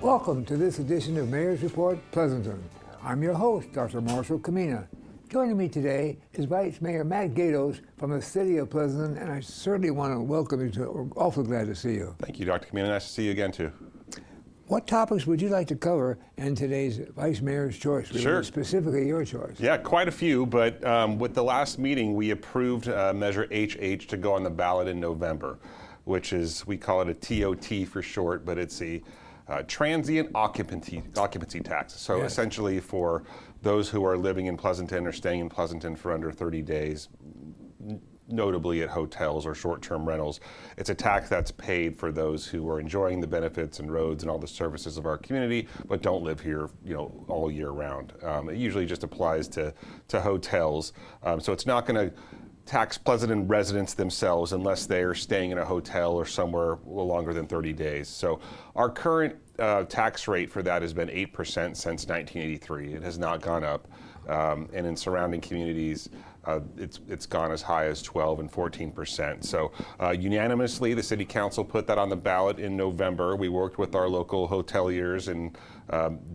Welcome to this edition of Mayor's Report, Pleasanton. I'm your host, Dr. Marshall Kamena. Joining me today is Vice Mayor Matt Gaidos from the city of Pleasanton, and I certainly want to welcome you to, we're awfully glad to see you. Thank you, Dr. Kamena. Nice to see you again, too. What topics would you like to cover in today's Vice Mayor's choice? Sure. Specifically your choice. Yeah, quite a few, but with the last meeting, we approved Measure HH to go on the ballot in November, which is, we call it a TOT for short, but it's a transient occupancy tax. So Yes. essentially for those who are living in Pleasanton or staying in Pleasanton for under 30 days, notably at hotels or short-term rentals, it's a tax that's paid for those who are enjoying the benefits and roads and all the services of our community, but don't live here, all year round. It usually just applies to hotels, so it's not going to tax Pleasanton residents themselves unless they are staying in a hotel or somewhere longer than 30 days. So our current tax rate for that has been 8% since 1983. It has not gone up. And in surrounding communities, it's gone as high as 12 and 14%. So unanimously, the City Council put that on the ballot in November. We worked with our local hoteliers and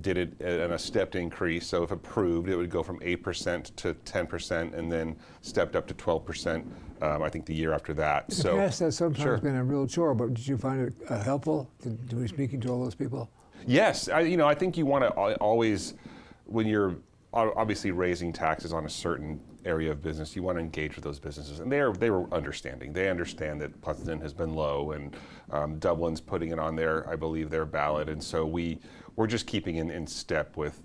did it in a stepped increase. So if approved, it would go from 8% to 10% and then stepped up to 12%, I think the year after that. In the past, that's sometimes Sure. been a real chore, but did you find it helpful to be speaking to all those people? Yes, I think you want to always, when you're obviously raising taxes on a certain area of business, you want to engage with those businesses, and they were understanding. They understand that Pleasanton has been low, and Dublin's putting it on I believe their ballot, and so we're just keeping in step with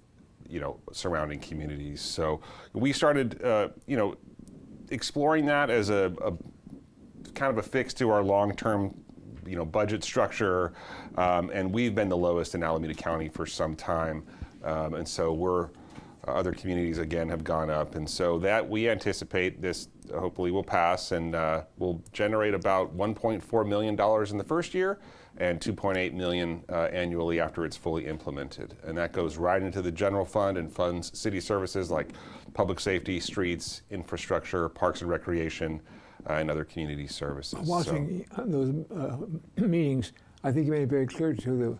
surrounding communities. So we started exploring that as a kind of a fix to our long-term budget structure, and we've been the lowest in Alameda County for some time, and so other communities again have gone up, and so that we anticipate this hopefully will pass and will generate about $1.4 million in the first year and $2.8 million annually after it's fully implemented, and that goes right into the general fund and funds city services like public safety, streets, infrastructure, parks and recreation, and other community services. Watching those meetings, I think you made it very clear to the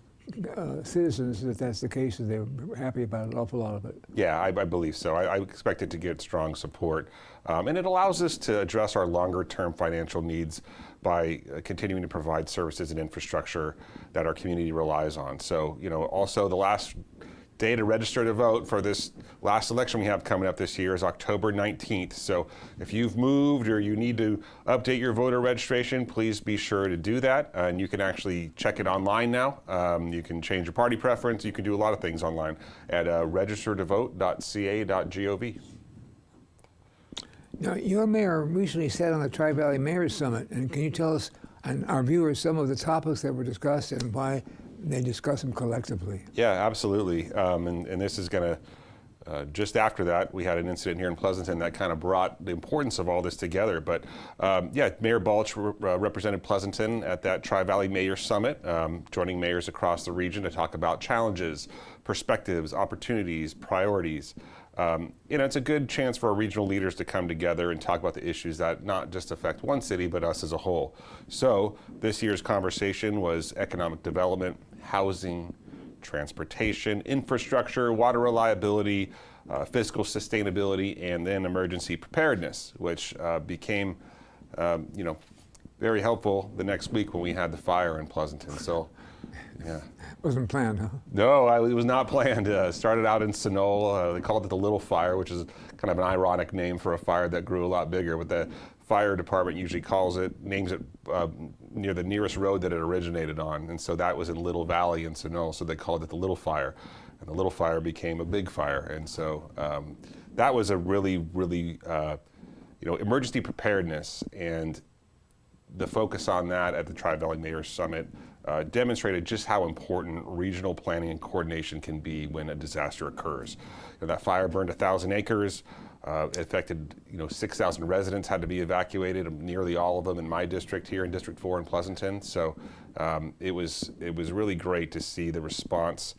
citizens that that's the case, and they're happy about an awful lot of it. Yeah, I believe so. I expect it to get strong support, and it allows us to address our longer-term financial needs by continuing to provide services and infrastructure that our community relies on. So, also the last day to register to vote for this last election we have coming up this year is October 19th. So if you've moved or you need to update your voter registration, please be sure to do that. And you can actually check it online now. You can change your party preference. You can do a lot of things online at registertovote.ca.gov. Now, your mayor recently sat on the Tri-Valley Mayor's Summit, and can you tell us and our viewers some of the topics that were discussed and why they discuss them collectively? Yeah, absolutely. And this is going to, just after that, we had an incident here in Pleasanton that kind of brought the importance of all this together. But Mayor Balch represented Pleasanton at that Tri-Valley Mayor Summit, joining mayors across the region to talk about challenges, perspectives, opportunities, priorities. It's a good chance for our regional leaders to come together and talk about the issues that not just affect one city, but us as a whole. So this year's conversation was economic development, housing, transportation, infrastructure, water reliability, fiscal sustainability, and then emergency preparedness, which became, very helpful the next week when we had the fire in Pleasanton. So, yeah. Wasn't planned, huh? No, it was not planned. Started out in Sunol. They called it the Little Fire, which is kind of an ironic name for a fire that grew a lot bigger. But the fire department usually names it near the nearest road that it originated on. And so that was in Little Valley in Sunol, so they called it the Little Fire. And the Little Fire became a big fire. And so that was a really, really, emergency preparedness, and the focus on that at the Tri-Valley Mayor's Summit demonstrated just how important regional planning and coordination can be when a disaster occurs. That fire burned 1,000 acres. It affected, 6,000 residents had to be evacuated, nearly all of them in my district here in District 4 in Pleasanton. So it was really great to see the response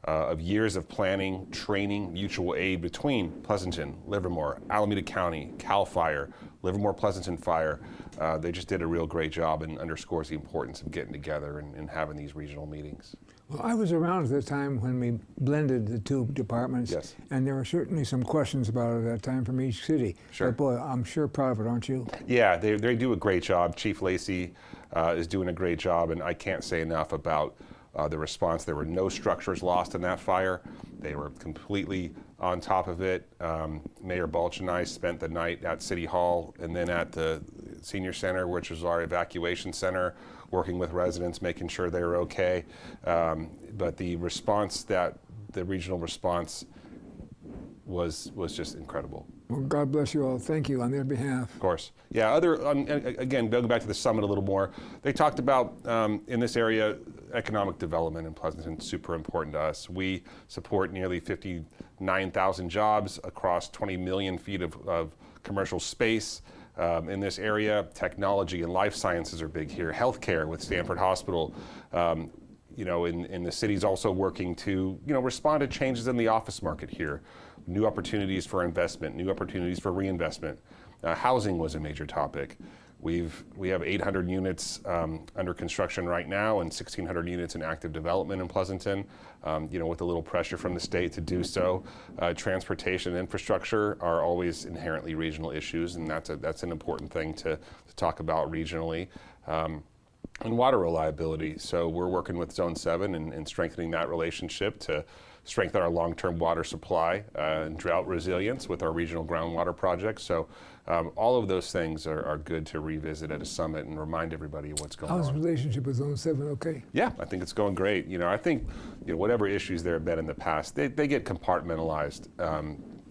of years of planning, training, mutual aid between Pleasanton, Livermore, Alameda County, CAL FIRE, Livermore Pleasanton Fire. They just did a real great job and underscores the importance of getting together and having these regional meetings. Well, I was around at the time when we blended the two departments, Yes. and there were certainly some questions about it at that time from each city. Sure. But boy, I'm sure proud of it, aren't you? Yeah, they do a great job. Chief Lacey is doing a great job, and I can't say enough about the response. There were no structures lost in that fire. They were completely on top of it. Mayor Balch and I spent the night at City Hall and then at the Senior Center, which was our evacuation center, working with residents, making sure they were okay. But the response, the regional response was just incredible. Well, God bless you all. Thank you on their behalf. Of course. Yeah, again, going back to the summit a little more, they talked about, in this area, economic development in Pleasanton, super important to us. We support nearly 59,000 jobs across 20 million feet of commercial space in this area. Technology and life sciences are big here. Healthcare with Stanford Hospital. And the city's also working to, respond to changes in the office market here. New opportunities for investment, new opportunities for reinvestment. Housing was a major topic. We have 800 units under construction right now and 1,600 units in active development in Pleasanton, with a little pressure from the state to do so. Transportation and infrastructure are always inherently regional issues, and that's an important thing to talk about regionally. And water reliability. So we're working with Zone 7 and strengthening that relationship to strengthen our long-term water supply and drought resilience with our regional groundwater projects. So all of those things are good to revisit at a summit and remind everybody what's going on. How's the relationship with Zone 7 okay? Yeah, I think it's going great. I think whatever issues there have been in the past, they get compartmentalized.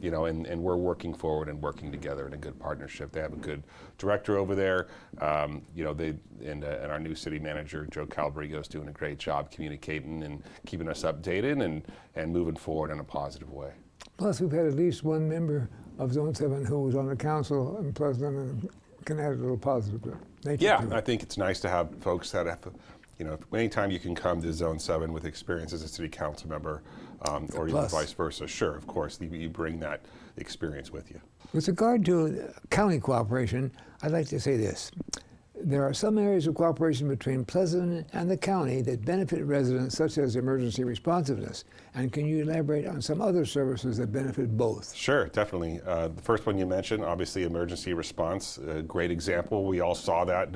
And we're working forward and working together in a good partnership. They have a good director over there. And our new city manager, Joe Calbrigo, is doing a great job communicating and keeping us updated and moving forward in a positive way. Plus, we've had at least one member of Zone 7 who was on the council in Pleasanton and can add a little positive nature to it. I think it's nice to have folks that have, anytime you can come to Zone 7 with experience as a city council member, or even vice versa, sure, of course, you bring that experience with you. With regard to county cooperation, I'd like to say this. There are some areas of cooperation between Pleasanton and the county that benefit residents, such as emergency responsiveness. And can you elaborate on some other services that benefit both? Sure, definitely. The first one you mentioned, obviously emergency response, a great example. We all saw that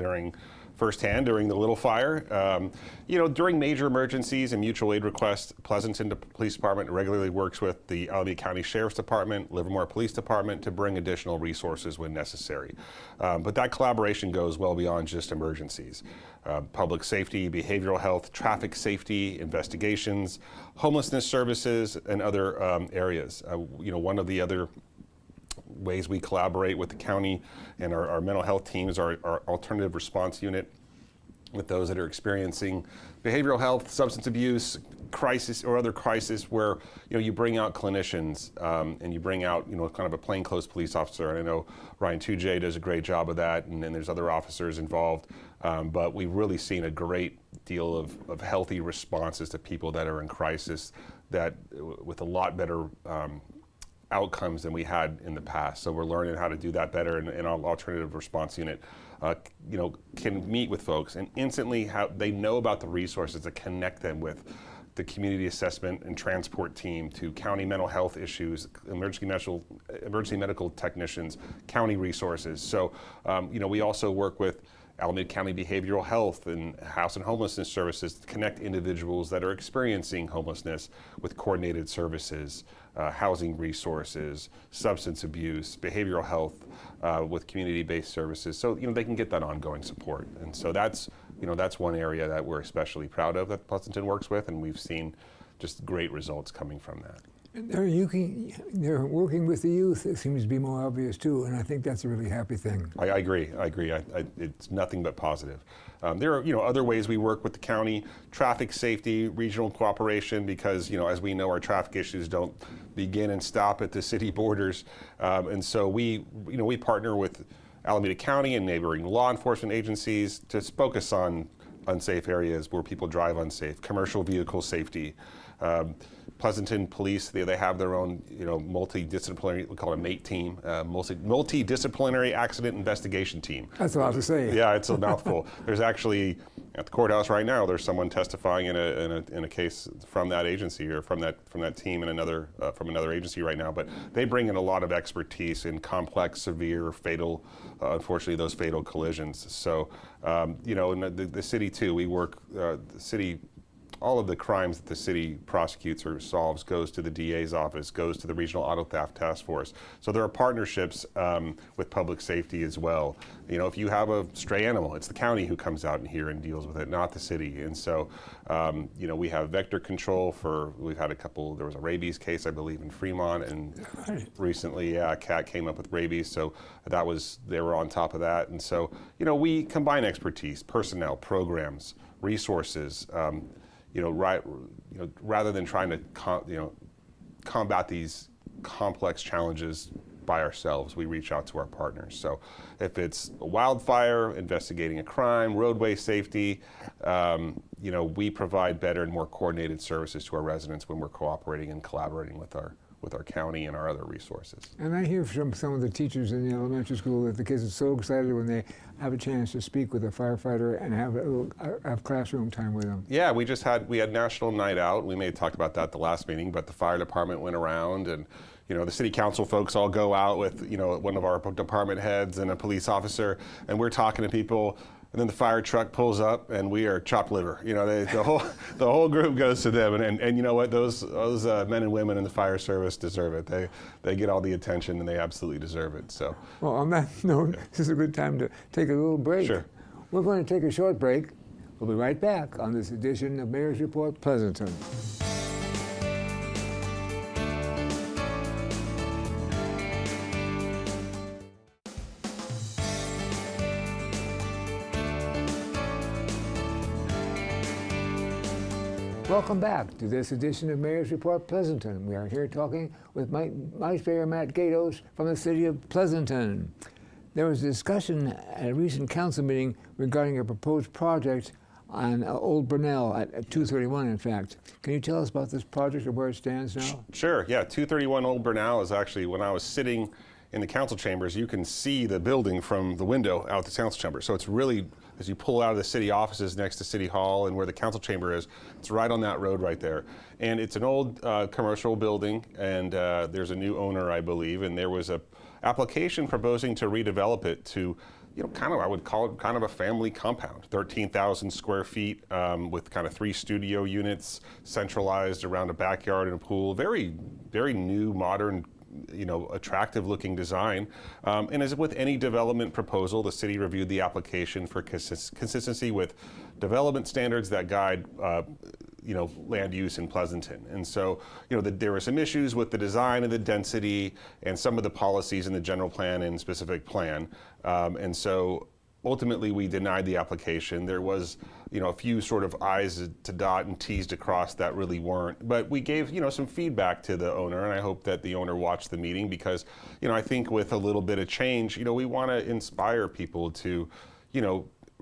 firsthand during the Little Fire. During major emergencies and mutual aid requests, Pleasanton Police Department regularly works with the Alameda County Sheriff's Department, Livermore Police Department to bring additional resources when necessary. But that collaboration goes well beyond just emergencies. Public safety, behavioral health, traffic safety, investigations, homelessness services, and other areas. One of the other ways we collaborate with the county and our mental health teams, our alternative response unit, with those that are experiencing behavioral health, substance abuse, crisis, or other crisis where you bring out clinicians and you bring out kind of a plainclothes police officer. And I know Ryan Tujay does a great job of that, and then there's other officers involved. But we've really seen a great deal of healthy responses to people that are in crisis, that with a lot better outcomes than we had in the past. So we're learning how to do that better, and our alternative response unit can meet with folks and instantly they know about the resources to connect them with the community assessment and transport team, to county mental health issues, emergency medical technicians, county resources. So we also work with Alameda County Behavioral Health and House and Homelessness Services to connect individuals that are experiencing homelessness with coordinated services, housing resources, substance abuse, behavioral health with community-based services. So they can get that ongoing support. And so that's one area that we're especially proud of that Pleasanton works with, and we've seen just great results coming from that. They're working with the youth. It seems to be more obvious too, and I think that's a really happy thing. I agree. It's nothing but positive. There are other ways we work with the county: traffic safety, regional cooperation, because as we know, our traffic issues don't begin and stop at the city borders, and so we partner with Alameda County and neighboring law enforcement agencies to focus on unsafe areas where people drive unsafe, commercial vehicle safety. Pleasanton Police, they have their own, multidisciplinary, we call it a MATE team, multidisciplinary accident investigation team. That's a lot to say. Yeah, it's a mouthful. There's actually, at the courthouse right now, there's someone testifying in a case from that agency or from that team and from another agency right now. But they bring in a lot of expertise in complex, severe, fatal, unfortunately, those fatal collisions. So, in the city too, we work, the city. All of the crimes that the city prosecutes or solves goes to the DA's office, goes to the Regional Auto Theft Task Force. So there are partnerships with public safety as well. If you have a stray animal, it's the county who comes out in here and deals with it, not the city. And so, we have vector control we've had there was a rabies case, I believe, in Fremont, and recently, a cat came up with rabies. So they were on top of that. And so, we combine expertise, personnel, programs, resources, rather than trying to combat these complex challenges by ourselves, we reach out to our partners. So if it's a wildfire, investigating a crime, roadway safety, we provide better and more coordinated services to our residents when we're cooperating and collaborating with our county and our other resources. And I hear from some of the teachers in the elementary school that the kids are so excited when they have a chance to speak with a firefighter and have classroom time with them. Yeah, we had National Night Out. We may have talked about that the last meeting, but the fire department went around, and the city council folks all go out with one of our department heads and a police officer, and we're talking to people. And then the fire truck pulls up, and we are chopped liver. The whole group goes to them, and you know what? Those men and women in the fire service deserve it. They get all the attention, and they absolutely deserve it. So. Well, on that note, this is a good time to take a little break. Sure. We're going to take a short break. We'll be right back on this edition of Mayor's Report Pleasanton. Welcome back to this edition of Mayor's Report Pleasanton. We are here talking with Vice Mayor Matt Gaidos from the city of Pleasanton. There was a discussion at a recent council meeting regarding a proposed project on Old Burnell at 231, in fact. Can you tell us about this project and where it stands now? Sure, yeah. 231 Old Burnell is actually, when I was sitting in the council chambers, you can see the building from the window out the council chamber. So it's really, as you pull out of the city offices next to City Hall and where the council chamber is, it's right on that road right there. And it's an old commercial building, and there's a new owner, I believe, and there was a application proposing to redevelop it to, I would call it kind of a family compound, 13,000 square feet with kind of 3 studio units centralized around a backyard and a pool. Very, very new, modern, attractive looking design. And as with any development proposal, the city reviewed the application for consistency with development standards that guide land use in Pleasanton. And so, there were some issues with the design and the density and some of the policies in the general plan and specific plan. And so ultimately we denied the application. There was, a few sort of I's to dot and T's to cross that really weren't. But we gave, some feedback to the owner, and I hope that the owner watched the meeting because, I think with a little bit of change, we want to inspire people to,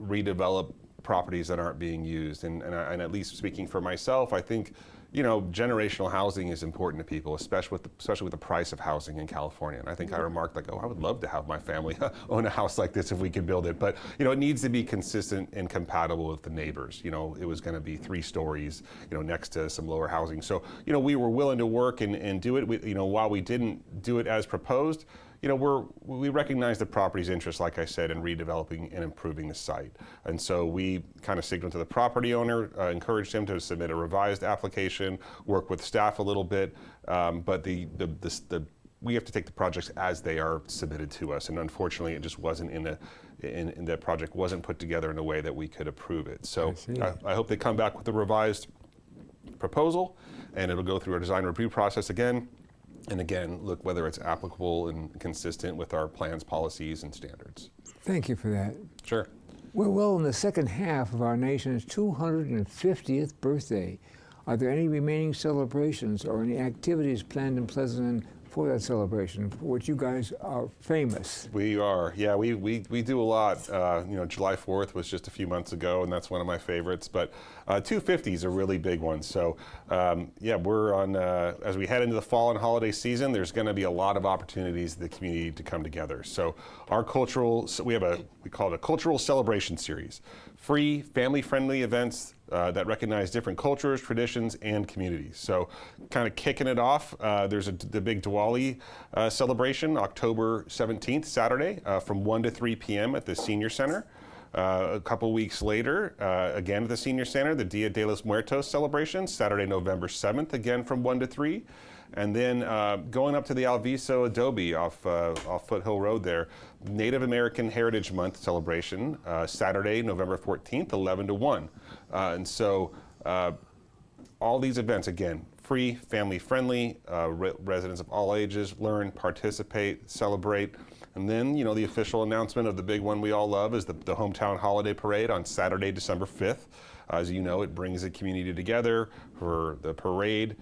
redevelop properties that aren't being used. And at least speaking for myself, I think, generational housing is important to people, especially with the price of housing in California. And I think I remarked I would love to have my family own a house like this if we could build it. But, it needs to be consistent and compatible with the neighbors. It was going to be 3 stories, next to some lower housing. So, we were willing to work and do it. While we didn't do it as proposed, we recognize the property's interest, like I said, in redeveloping and improving the site. And so we kind of signaled to the property owner, encouraged him to submit a revised application, work with staff a little bit, but we have to take the projects as they are submitted to us. And unfortunately, it just wasn't in that project wasn't put together in a way that we could approve it. So I hope they come back with a revised proposal, and it'll go through our design review process again. And again, look whether it's applicable and consistent with our plans, policies, and standards. Thank you for that. Sure. We're well in the second half of our nation's 250th birthday. Are there any remaining celebrations or any activities planned in Pleasanton for that celebration, for which you guys are famous. We are, yeah. We do a lot. July 4th was just a few months ago, and that's one of my favorites. But 250 is a really big one. So we're on as we head into the fall and holiday season. There's going to be a lot of opportunities in the community to come together. So our we call it a cultural celebration series, free, family-friendly events that recognize different cultures, traditions, and communities. So kind of kicking it off, there's the big Diwali celebration, October 17th, Saturday, from 1 to 3 p.m. at the Senior Center. A couple weeks later, again at the Senior Center, the Dia de los Muertos celebration, Saturday, November 7th, again from 1 to 3. And then going up to the Alviso Adobe off Foothill Road there, Native American Heritage Month celebration, Saturday, November 14th, 11 to 1. And so all these events, again, free, family-friendly, residents of all ages learn, participate, celebrate. And then, the official announcement of the big one we all love is the Hometown Holiday Parade on Saturday, December 5th. As you know, it brings the community together for the parade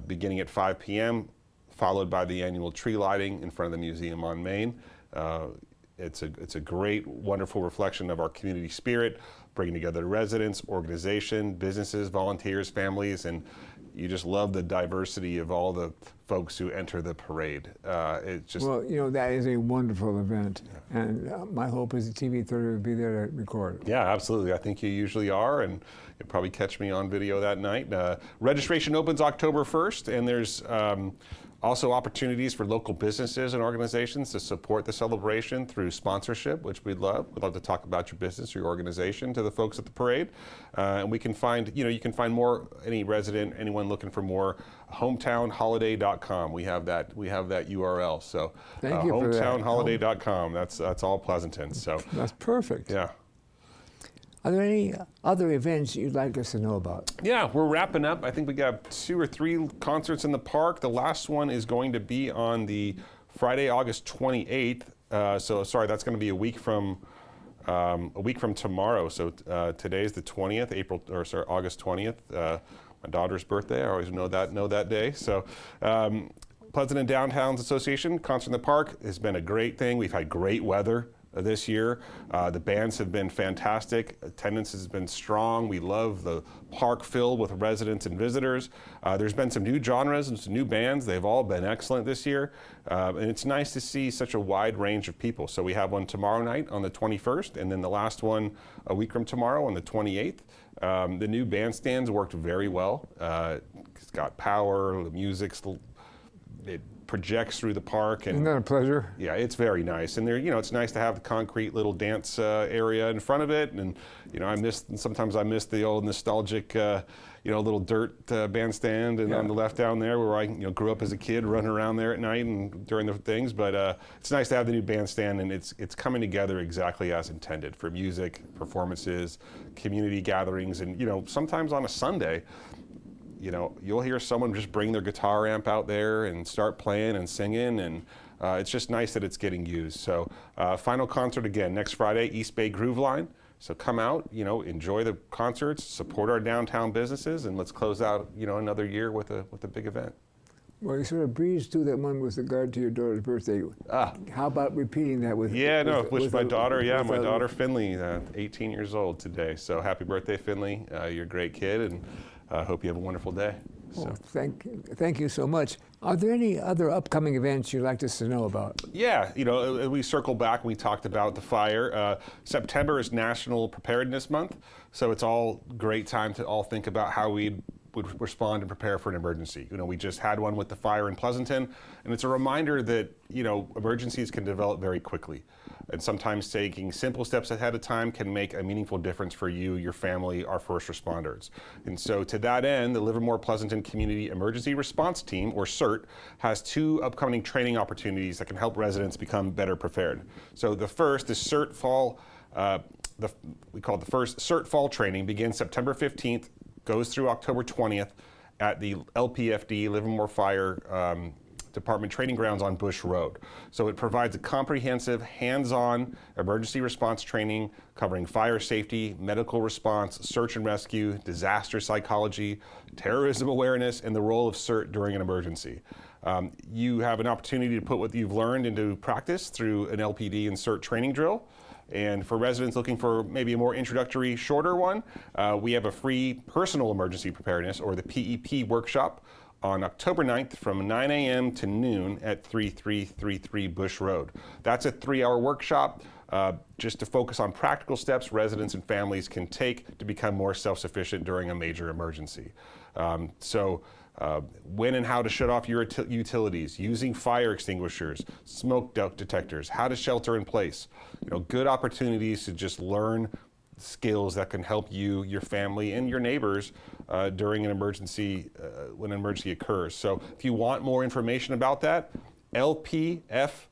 beginning at 5 p.m., followed by the annual tree lighting in front of the museum on Main. It's a great, wonderful reflection of our community spirit, bringing together residents, organization, businesses, volunteers, families, and you just love the diversity of all the folks who enter the parade. Well, that is a wonderful event, and my hope is that TV 30 will be there to record it. Yeah, absolutely. I think you usually are, and you'll probably catch me on video that night. Registration opens October 1st, and there's also opportunities for local businesses and organizations to support the celebration through sponsorship, which we'd love. We'd love to talk about your business or your organization to the folks at the parade. And we can find, you can find more, any resident, anyone looking for more, hometownholiday.com. We have that URL. So thank you for that. hometownholiday.com. That's all Pleasanton. So that's perfect. Yeah. Are there any other events you'd like us to know about? Yeah, we're wrapping up. I think we got 2 or 3 concerts in the park. The last one is going to be on the Friday, August 28th. That's going to be a week from tomorrow. So today's the 20th, August 20th. My daughter's birthday. I always know that day. So Pleasanton Downtowns Association concert in the park has been a great thing. We've had great weather this year. The bands have been fantastic. Attendance has been strong. We love the park filled with residents and visitors. There's been some new genres and some new bands. They've all been excellent this year. And it's nice to see such a wide range of people. So we have one tomorrow night on the 21st, and then the last one a week from tomorrow on the 28th. The new bandstands worked very well. It's got power, the music's, it projects through the park. And isn't that a pleasure? Yeah, it's very nice. And there, it's nice to have the concrete little dance area in front of it. And, sometimes I miss the old nostalgic, little dirt bandstand and on the left down there where I, grew up as a kid running around there at night and during the things. But it's nice to have the new bandstand, and it's coming together exactly as intended for music, performances, community gatherings, and, sometimes on a Sunday, you'll hear someone just bring their guitar amp out there and start playing and singing, and it's just nice that it's getting used. So final concert again next Friday, East Bay Groove Line. So come out, enjoy the concerts, support our downtown businesses, and let's close out, another year with a big event. Well, you sort of breezed through that one with regard to your daughter's birthday. How about repeating that with? Yeah, my daughter Finley, 18 years old today. So happy birthday, Finley! You're a great kid, and I hope you have a wonderful day. So. Well, thank you so much. Are there any other upcoming events you'd like us to know about? Yeah, we circle back and we talked about the fire. September is National Preparedness Month, so it's all great time to all think about how we would respond and prepare for an emergency. We just had one with the fire in Pleasanton, and it's a reminder that, emergencies can develop very quickly. And sometimes taking simple steps ahead of time can make a meaningful difference for you, your family, our first responders. And so to that end, the Livermore Pleasanton Community Emergency Response Team, or CERT, has 2 upcoming training opportunities that can help residents become better prepared. So the first is CERT Fall, we call it the first CERT Fall training, begins September 15th, goes through October 20th at the LPFD, Livermore Fire Department training grounds on Bush Road. So it provides a comprehensive, hands-on emergency response training covering fire safety, medical response, search and rescue, disaster psychology, terrorism awareness, and the role of CERT during an emergency. You have an opportunity to put what you've learned into practice through an LPD and CERT training drill. And for residents looking for maybe a more introductory, shorter one, we have a free personal emergency preparedness, or the PEP workshop, on October 9th from 9 a.m. to noon at 3333 Bush Road. That's a 3-hour workshop just to focus on practical steps residents and families can take to become more self-sufficient during a major emergency. When and how to shut off your utilities, using fire extinguishers, smoke detectors, how to shelter in place. Good opportunities to just learn skills that can help you, your family, and your neighbors during an emergency, when an emergency occurs. So if you want more information about that, lpfire.org,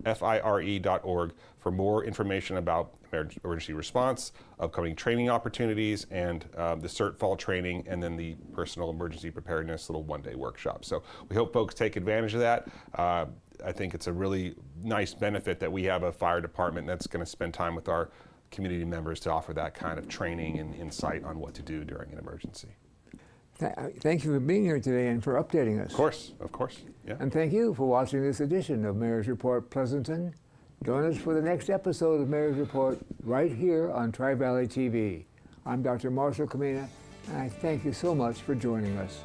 lpfire.org for more information about emergency response, upcoming training opportunities, and the CERT fall training, and then the personal emergency preparedness little one-day workshop. So we hope folks take advantage of that. I think it's a really nice benefit that we have a fire department that's going to spend time with our community members to offer that kind of training and insight on what to do during an emergency. Thank you for being here today and for updating us. Of course, yeah. And thank you for watching this edition of Mayor's Report Pleasanton. Join us for the next episode of Mayor's Report right here on Tri-Valley TV. I'm Dr. Marshall Kamena, and I thank you so much for joining us.